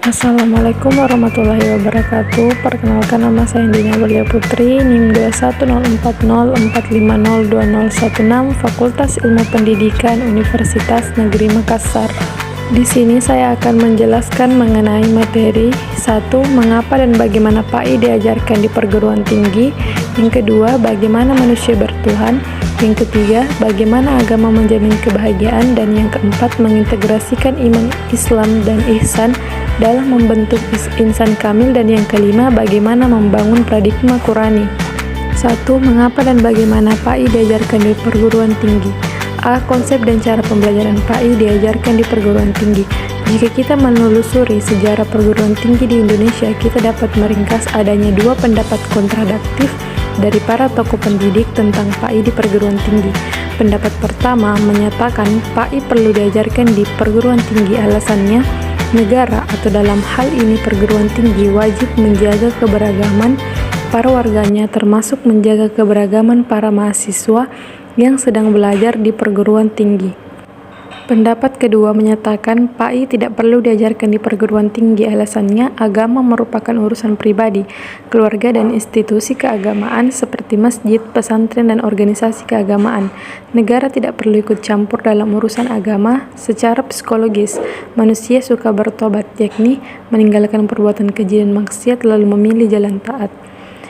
Assalamualaikum warahmatullahi wabarakatuh. Perkenalkan, nama saya Dina Walia Putri, NIM 210404502016, Fakultas Ilmu Pendidikan Universitas Negeri Makassar. Di sini saya akan menjelaskan mengenai materi 1. Mengapa dan bagaimana PAI diajarkan di perguruan tinggi. Yang kedua, bagaimana manusia bertuhan. Yang ketiga, bagaimana agama menjamin kebahagiaan. Dan yang keempat, mengintegrasikan iman Islam dan ihsan dalam membentuk insan kamil. Dan yang kelima, bagaimana membangun paradigma Qurani. 1. Mengapa dan bagaimana PAI diajarkan di perguruan tinggi. A. Konsep dan cara pembelajaran PAI diajarkan di perguruan tinggi. Jika kita menelusuri sejarah perguruan tinggi di Indonesia, kita dapat meringkas adanya dua pendapat kontradiktif dari para tokoh pendidik tentang PAI di perguruan tinggi. Pendapat pertama menyatakan PAI perlu diajarkan di perguruan tinggi. Alasannya, negara atau dalam hal ini perguruan tinggi wajib menjaga keberagaman para warganya, termasuk menjaga keberagaman para mahasiswa yang sedang belajar di perguruan tinggi. Pendapat kedua menyatakan PAI tidak perlu diajarkan di perguruan tinggi. Alasannya, agama merupakan urusan pribadi, keluarga, dan institusi keagamaan seperti masjid, pesantren, dan organisasi keagamaan. Negara tidak perlu ikut campur dalam urusan agama. Secara psikologis, manusia suka bertobat, yakni meninggalkan perbuatan keji dan maksiat lalu memilih jalan taat.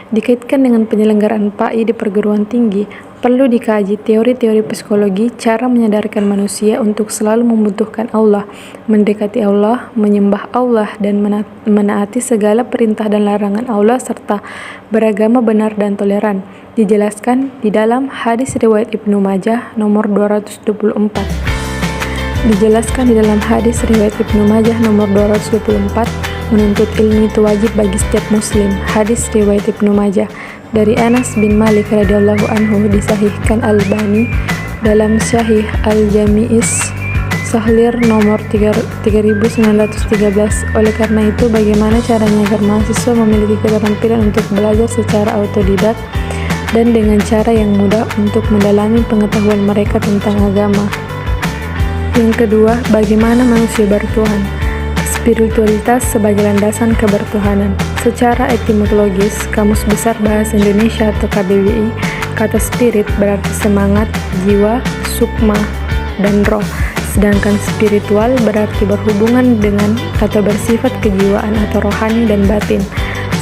Dikaitkan dengan penyelenggaraan PAI di perguruan tinggi, perlu dikaji teori-teori psikologi, cara menyadarkan manusia untuk selalu membutuhkan Allah, mendekati Allah, menyembah Allah, dan menaati segala perintah dan larangan Allah, serta beragama benar dan toleran. Dijelaskan di dalam hadis riwayat Ibnu Majah nomor 224. Dijelaskan di dalam hadis riwayat Ibnu Majah nomor 224, menuntut ilmu itu wajib bagi setiap muslim. Hadis riwayat Ibnu Majah dari Anas bin Malik radhiyallahu anhu, disahihkan Albani dalam Syahih Al-Jami'is Sahlir nomor 3913. Oleh karena itu, bagaimana caranya agar mahasiswa memiliki keterampilan untuk belajar secara autodidak dan dengan cara yang mudah untuk mendalami pengetahuan mereka tentang agama. Yang kedua, bagaimana manusia bertuhan. Spiritualitas sebagai landasan kebertuhanan. Secara etimologis, Kamus Besar Bahasa Indonesia atau KBBI, kata spirit berarti semangat, jiwa, sukma, dan roh. Sedangkan spiritual berarti berhubungan dengan atau bersifat kejiwaan atau rohani dan batin.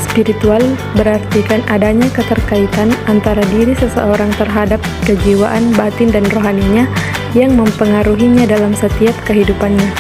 Spiritual berarti kan adanya keterkaitan antara diri seseorang terhadap kejiwaan, batin, dan rohaninya yang mempengaruhinya dalam setiap kehidupannya.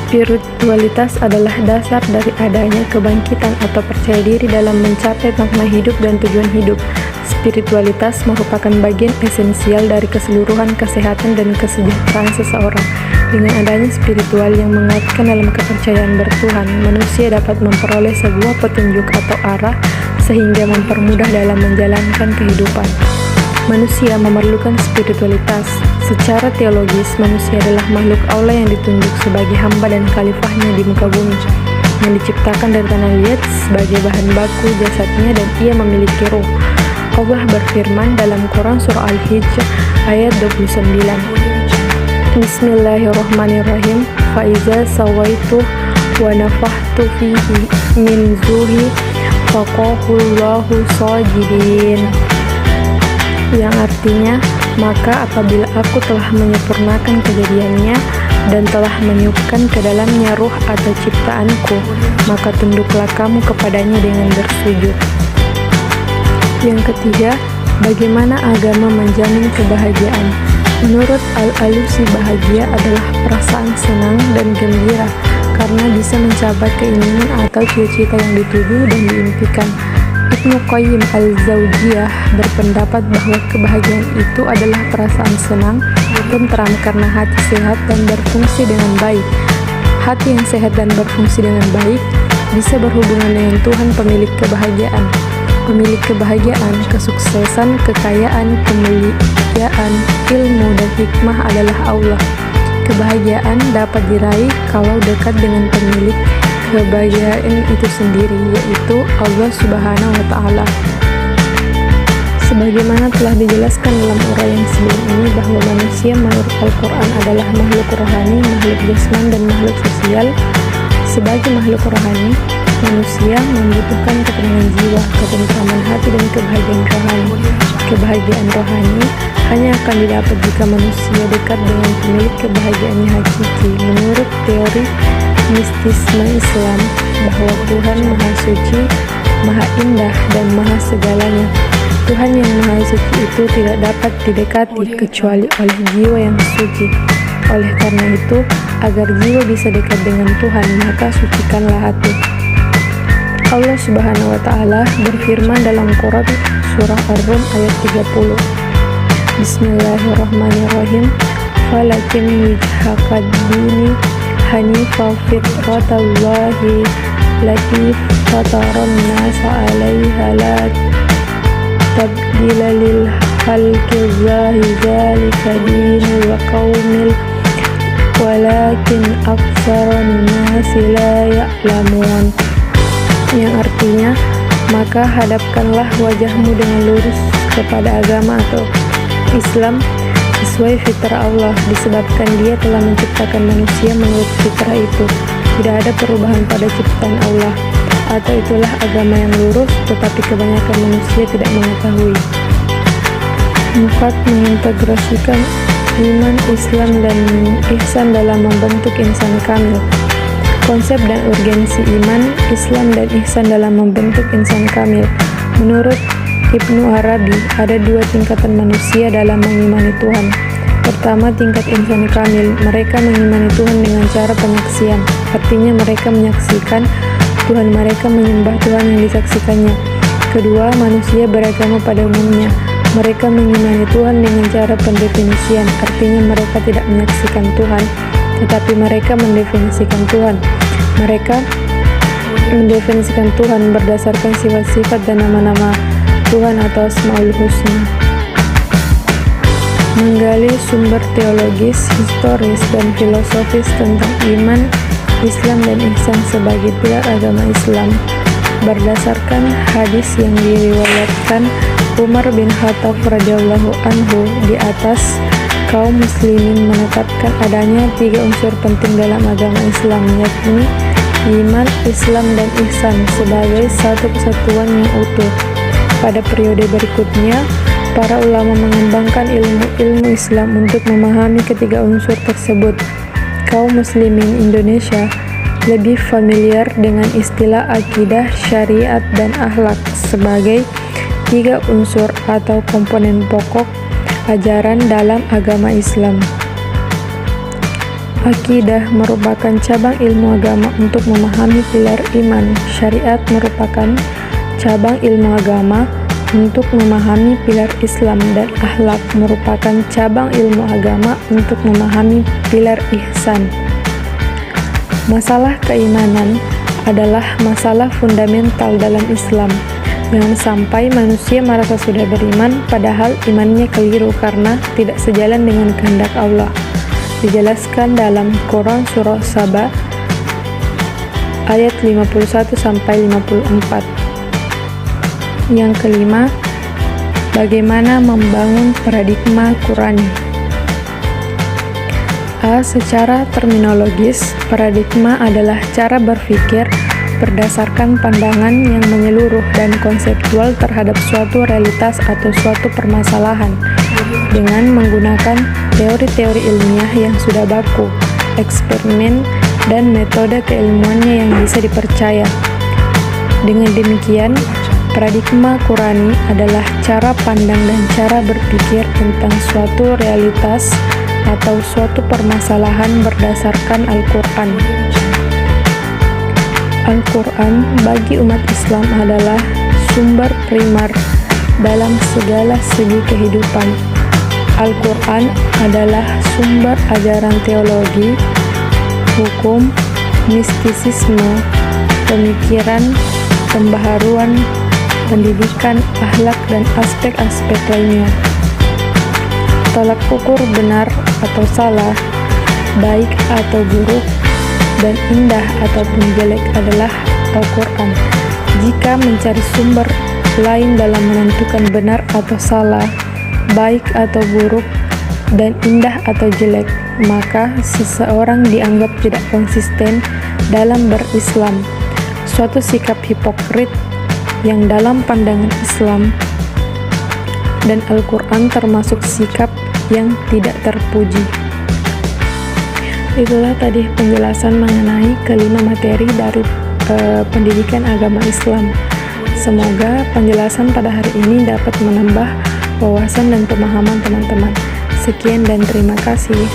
Spiritualitas adalah dasar dari adanya kebangkitan atau percaya diri dalam mencapai makna hidup dan tujuan hidup. Spiritualitas merupakan bagian esensial dari keseluruhan kesehatan dan kesejahteraan seseorang. Dengan adanya spiritual yang menguatkan dalam kepercayaan bertuhan, manusia dapat memperoleh sebuah petunjuk atau arah sehingga mempermudah dalam menjalankan kehidupan. Manusia memerlukan spiritualitas. Secara teologis, manusia adalah makhluk Allah yang ditunjuk sebagai hamba dan khalifahnya di muka bumi, yang diciptakan dari tanah liat sebagai bahan baku jasadnya, dan ia memiliki ruh. Allah berfirman dalam Quran Surah Al-Hijr ayat 29. Bismillahirrahmanirrahim. Faiza sawaitu wa nafahtu fihi min zuhi faqahullahu sajidin. Yang artinya, maka apabila aku telah menyempurnakan kejadiannya dan telah meniupkan ke dalamnya ruh atau ciptaanku, maka tunduklah kamu kepadanya dengan bersujud. Yang ketiga, bagaimana agama menjamin kebahagiaan. Menurut Al-Alusi, bahagia adalah perasaan senang dan gembira karena bisa mencapai keinginan atau cita-cita yang dituju dan diimpikan. Ibnu Qayyim Al-Zaujiyah berpendapat bahwa kebahagiaan itu adalah perasaan senang, tentram karena hati sehat dan berfungsi dengan baik. Hati yang sehat dan berfungsi dengan baik bisa berhubungan dengan Tuhan pemilik kebahagiaan. Pemilik kebahagiaan, kesuksesan, kekayaan, kemuliaan, ilmu, dan hikmah adalah Allah. Kebahagiaan dapat diraih kalau dekat dengan pemilik kebahagiaan itu sendiri, yaitu Allah Subhanahu wa Ta'ala. Sebagaimana telah dijelaskan dalam uraian sebelum ini bahwa manusia menurut Al-Quran adalah makhluk rohani, makhluk jasman, dan makhluk sosial. Sebagai makhluk rohani, manusia membutuhkan ketenangan jiwa, ketentraman hati, dan kebahagiaan rohani. Kebahagiaan rohani hanya akan didapat jika manusia dekat dengan pemilik kebahagiaannya hakiki. Menurut teori mistisme Islam, bahwa Tuhan Maha Suci, Maha Indah, dan Maha Segalanya. Tuhan yang Maha Suci itu tidak dapat didekati kecuali oleh jiwa yang suci. Oleh karena itu, agar jiwa bisa dekat dengan Tuhan, maka sucikanlah hati. Allah Subhanahu wa Ta'ala berfirman dalam Quran surah Ar-Rum ayat 30. Bismillahirrahmanirrahim. Falakin wijhakad dini hanifa fitratallahi lati fataran nasa alaiha la tabdila lil khalqi zalika dinul qaumil walakin aktsaran nasi la ya'lamun, yang artinya, maka hadapkanlah wajahmu dengan lurus kepada agama atau Islam sesuai fitrah Allah, disebabkan Dia telah menciptakan manusia menurut fitrah itu. Tidak ada perubahan pada ciptaan Allah, atau itulah agama yang lurus, tetapi kebanyakan manusia tidak mengetahui. 4. Mengintegrasikan iman, Islam, dan ihsan dalam membentuk insan kamil. Konsep dan urgensi iman, Islam, dan ihsan dalam membentuk insan kamil. Menurut Ibnu Arabi, ada 2 tingkatan manusia dalam mengimani Tuhan. Pertama, tingkat insan kamil. Mereka mengimani Tuhan dengan cara penyaksian, artinya mereka menyaksikan Tuhan mereka menyembah Tuhan yang disaksikannya. Kedua, manusia beragama pada umumnya. Mereka mengimani Tuhan dengan cara pendefinisian, artinya mereka tidak menyaksikan Tuhan, tetapi mereka mendefinisikan Tuhan. Mereka mendefinisikan Tuhan berdasarkan sifat-sifat dan nama-nama Tuhan atau Asmaul Husna. Menggali sumber teologis, historis, dan filosofis tentang iman, Islam, dan ihsan sebagai pilar agama Islam berdasarkan hadis yang diriwayatkan Umar bin Khattab radhiyallahu anhu di atas. Kaum muslimin menetapkan adanya 3 unsur penting dalam agama Islam, yakni iman, Islam, dan ihsan sebagai satu kesatuan yang utuh. Pada periode berikutnya, para ulama mengembangkan ilmu Islam untuk memahami ketiga unsur tersebut. Kaum muslimin Indonesia lebih familiar dengan istilah akidah, syariat, dan akhlak sebagai 3 unsur atau komponen pokok ajaran dalam agama Islam. Akidah merupakan cabang ilmu agama untuk memahami pilar iman. Syariat merupakan cabang ilmu agama untuk memahami pilar Islam, dan akhlak merupakan cabang ilmu agama untuk memahami pilar ihsan. Masalah keimanan adalah masalah fundamental dalam Islam. Jangan sampai manusia merasa sudah beriman padahal imannya keliru karena tidak sejalan dengan kehendak Allah. Dijelaskan dalam Quran surah Saba ayat 51-54. Yang kelima, bagaimana membangun paradigma Qurani. Secara terminologis, paradigma adalah cara berpikir berdasarkan pandangan yang menyeluruh dan konseptual terhadap suatu realitas atau suatu permasalahan dengan menggunakan teori-teori ilmiah yang sudah baku, eksperimen, dan metode keilmuannya yang bisa dipercaya. Dengan demikian, paradigma Qurani adalah cara pandang dan cara berpikir tentang suatu realitas atau suatu permasalahan berdasarkan Al-Quran. Al-Quran bagi umat Islam adalah sumber primer dalam segala segi kehidupan. Al-Quran adalah sumber ajaran teologi, hukum, mistisisme, pemikiran, pembaharuan, pendidikan, akhlak, dan aspek-aspek lainnya. Tolak ukur benar atau salah, baik atau buruk, dan indah ataupun jelek adalah Al-Quran. Jika mencari sumber lain dalam menentukan benar atau salah, baik atau buruk, dan indah atau jelek, maka seseorang dianggap tidak konsisten dalam berislam. Suatu sikap hipokrit yang dalam pandangan Islam dan Al-Quran termasuk sikap yang tidak terpuji. Itulah tadi penjelasan mengenai kelima materi dari pendidikan agama Islam. Semoga penjelasan pada hari ini dapat menambah wawasan dan pemahaman teman-teman. Sekian dan terima kasih.